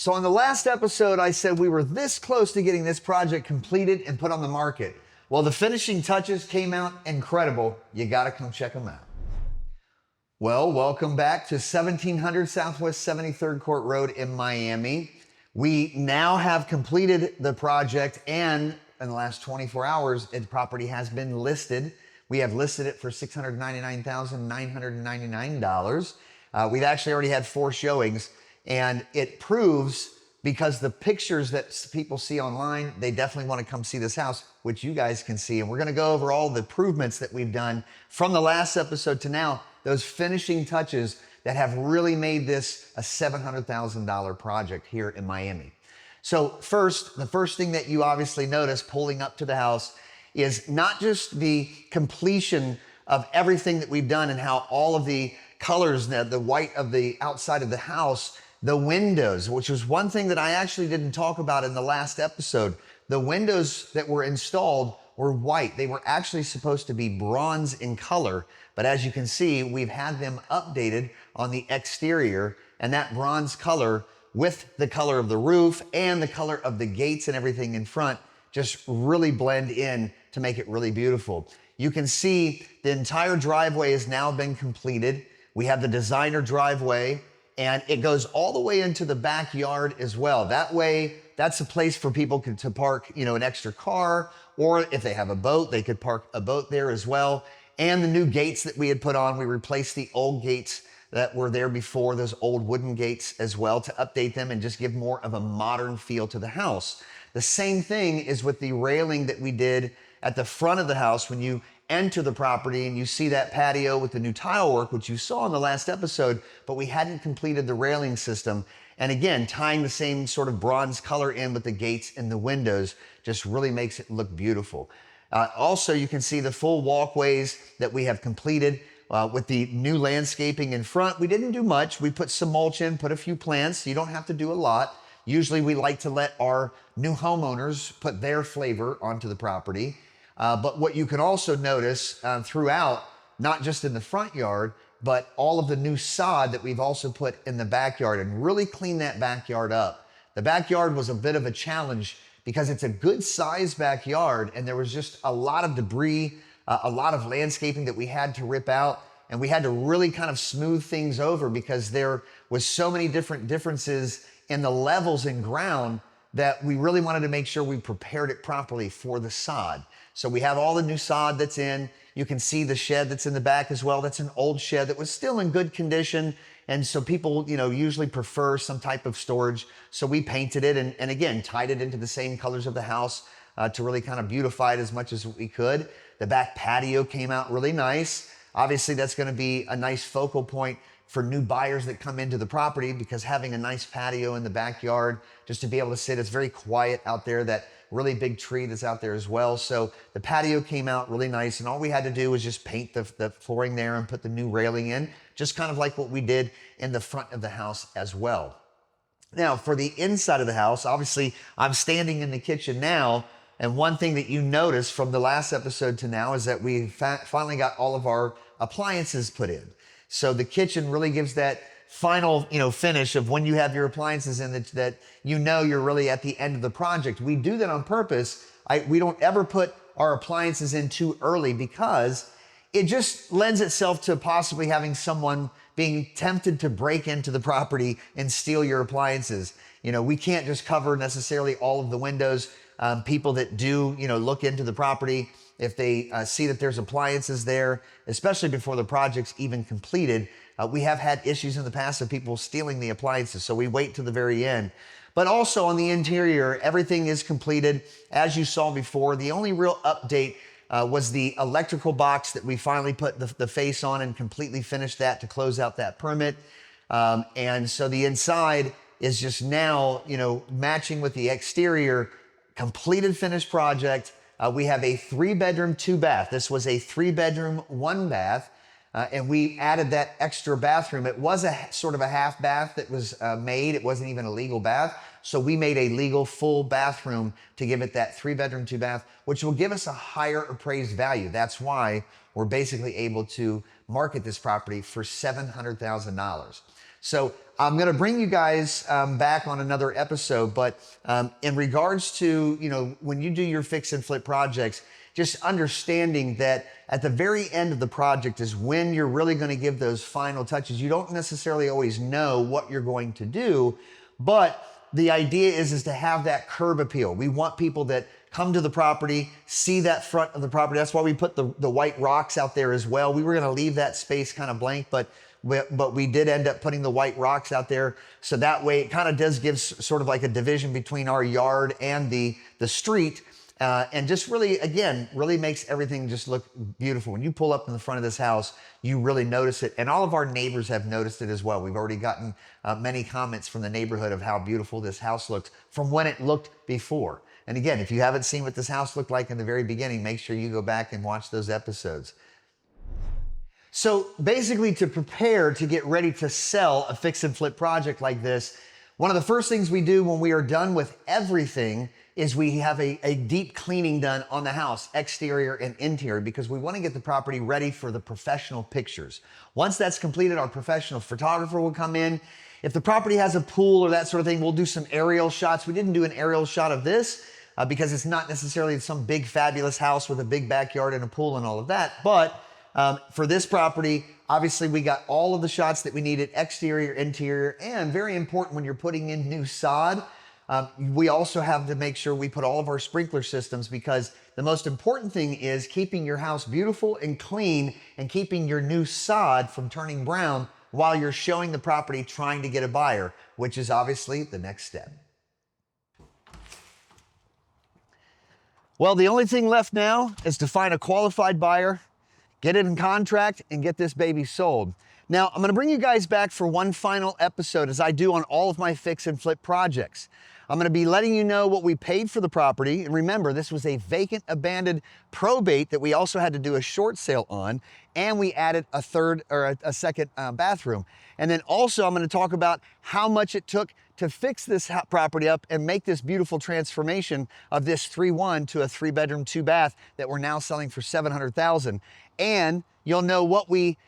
So on the last episode, I said we were this close to getting this project completed and put on the market. Well, the finishing touches came out incredible. You gotta come check them out. Well, welcome back to 1700 Southwest 73rd Court Road in Miami. We now have completed the project, and in the last 24 hours, the property has been listed. We have listed it for $699,999. We've actually already had 4 showings, and it proves, because the pictures that people see online, they definitely want to come see this house, which you guys can see. And we're going to go over all the improvements that we've done from the last episode to now, those finishing touches that have really made this a $700,000 project here in Miami. So first, the first thing that you obviously notice pulling up to the house is not just the completion of everything that we've done and how all of the colors, the white of the outside of the house, the windows, which was one thing that I actually didn't talk about in the last episode. The windows that were installed were white. They were actually supposed to be bronze in color, but as you can see, we've had them updated on the exterior, and that bronze color with the color of the roof and the color of the gates and everything in front just really blend in to make it really beautiful. You can see the entire driveway has now been completed. We have the designer driveway, and it goes all the way into the backyard as well. That way, that's a place for people to park, an extra car, or if they have a boat, they could park a boat there as well. And the new gates that we had put on, we replaced the old gates that were there before, those old wooden gates as well, to update them and just give more of a modern feel to the house. The same thing is with the railing that we did at the front of the house. When you enter the property and you see that patio with the new tile work, which you saw in the last episode, but we hadn't completed the railing system. And again, tying the same sort of bronze color in with the gates and the windows just really makes it look beautiful. Also, you can see the full walkways that we have completed with the new landscaping in front. We didn't do much. We put some mulch in, put a few plants. You don't have to do a lot. Usually we like to let our new homeowners put their flavor onto the property. But what you can also notice throughout, not just in the front yard, but all of the new sod that we've also put in the backyard and really clean that backyard up. The backyard was a bit of a challenge because it's a good sized backyard, and there was just a lot of debris, a lot of landscaping that we had to rip out, and we had to really kind of smooth things over because there was so many differences in the levels in ground that we really wanted to make sure we prepared it properly for the sod. So we have all the new sod that's in. You can see the shed that's in the back as well. That's an old shed that was still in good condition. And so people, usually prefer some type of storage. So we painted it and again, tied it into the same colors of the house to really kind of beautify it as much as we could. The back patio came out really nice. Obviously, that's going to be a nice focal point for new buyers that come into the property, because having a nice patio in the backyard just to be able to sit, it's very quiet out there, that really big tree that's out there as well. So the patio came out really nice, and all we had to do was just paint the flooring there and put the new railing in, just kind of like what we did in the front of the house as well. Now, for the inside of the house, obviously I'm standing in the kitchen now, and one thing that you notice from the last episode to now is that we finally got all of our appliances put in. So the kitchen really gives that final, finish of when you have your appliances in that you're really at the end of the project. We do that on purpose. We don't ever put our appliances in too early because it just lends itself to possibly having someone being tempted to break into the property and steal your appliances. We can't just cover necessarily all of the windows. People that do, look into the property, if they see that there's appliances there, especially before the project's even completed, we have had issues in the past of people stealing the appliances. So we wait to the very end. But also on the interior, everything is completed. As you saw before, the only real update was the electrical box that we finally put the face on and completely finished that to close out that permit. And so the inside is just now, matching with the exterior, completed finished project. We have a 3-bedroom, 2-bath. This was a 3-bedroom, 1-bath, and we added that extra bathroom. It was a sort of a half bath that was made. It wasn't even a legal bath. So we made a legal full bathroom to give it that 3-bedroom, 2-bath, which will give us a higher appraised value. That's why we're basically able to market this property for $700,000. So I'm going to bring you guys back on another episode, but in regards to, when you do your fix and flip projects, just understanding that at the very end of the project is when you're really going to give those final touches. You don't necessarily always know what you're going to do, but the idea is to have that curb appeal. We want people that come to the property, see that front of the property. That's why we put the white rocks out there as well. We were going to leave that space kind of blank, but we did end up putting the white rocks out there. So that way it kind of does give sort of like a division between our yard and the street. And just really, again, really makes everything just look beautiful. When you pull up in the front of this house, you really notice it. And all of our neighbors have noticed it as well. We've already gotten many comments from the neighborhood of how beautiful this house looks from when it looked before. And again, if you haven't seen what this house looked like in the very beginning, make sure you go back and watch those episodes. So basically, to prepare to get ready to sell a fix and flip project like this, one of the first things we do when we are done with everything is we have a deep cleaning done on the house, exterior and interior, because we want to get the property ready for the professional pictures. Once that's completed, our professional photographer will come in. If the property has a pool or that sort of thing, we'll do some aerial shots. We didn't do an aerial shot of this because it's not necessarily some big fabulous house with a big backyard and a pool and all of that. But for this property, obviously we got all of the shots that we needed, exterior, interior, and very important when you're putting in new sod, we also have to make sure we put all of our sprinkler systems, because the most important thing is keeping your house beautiful and clean and keeping your new sod from turning brown while you're showing the property trying to get a buyer, which is obviously the next step. Well, the only thing left now is to find a qualified buyer, get it in contract, and get this baby sold. Now, I'm gonna bring you guys back for one final episode, as I do on all of my fix and flip projects. I'm gonna be letting you know what we paid for the property. And remember, this was a vacant, abandoned probate that we also had to do a short sale on, and we added a second bathroom. And then also I'm gonna talk about how much it took to fix this property up and make this beautiful transformation of this 3-1 to a 3-bedroom, 2-bath that we're now selling for $700,000. And you'll know what we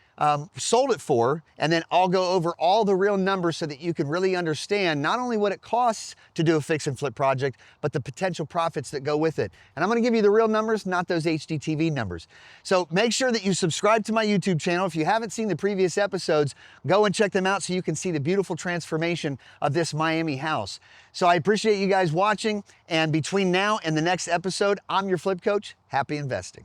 sold it for, and then I'll go over all the real numbers so that you can really understand not only what it costs to do a fix and flip project, but the potential profits that go with it. And I'm gonna give you the real numbers, not those HGTV numbers. So make sure that you subscribe to my YouTube channel. If you haven't seen the previous episodes, go and check them out so you can see the beautiful transformation of this Miami house. So I appreciate you guys watching, and between now and the next episode, I'm your flip coach. Happy investing.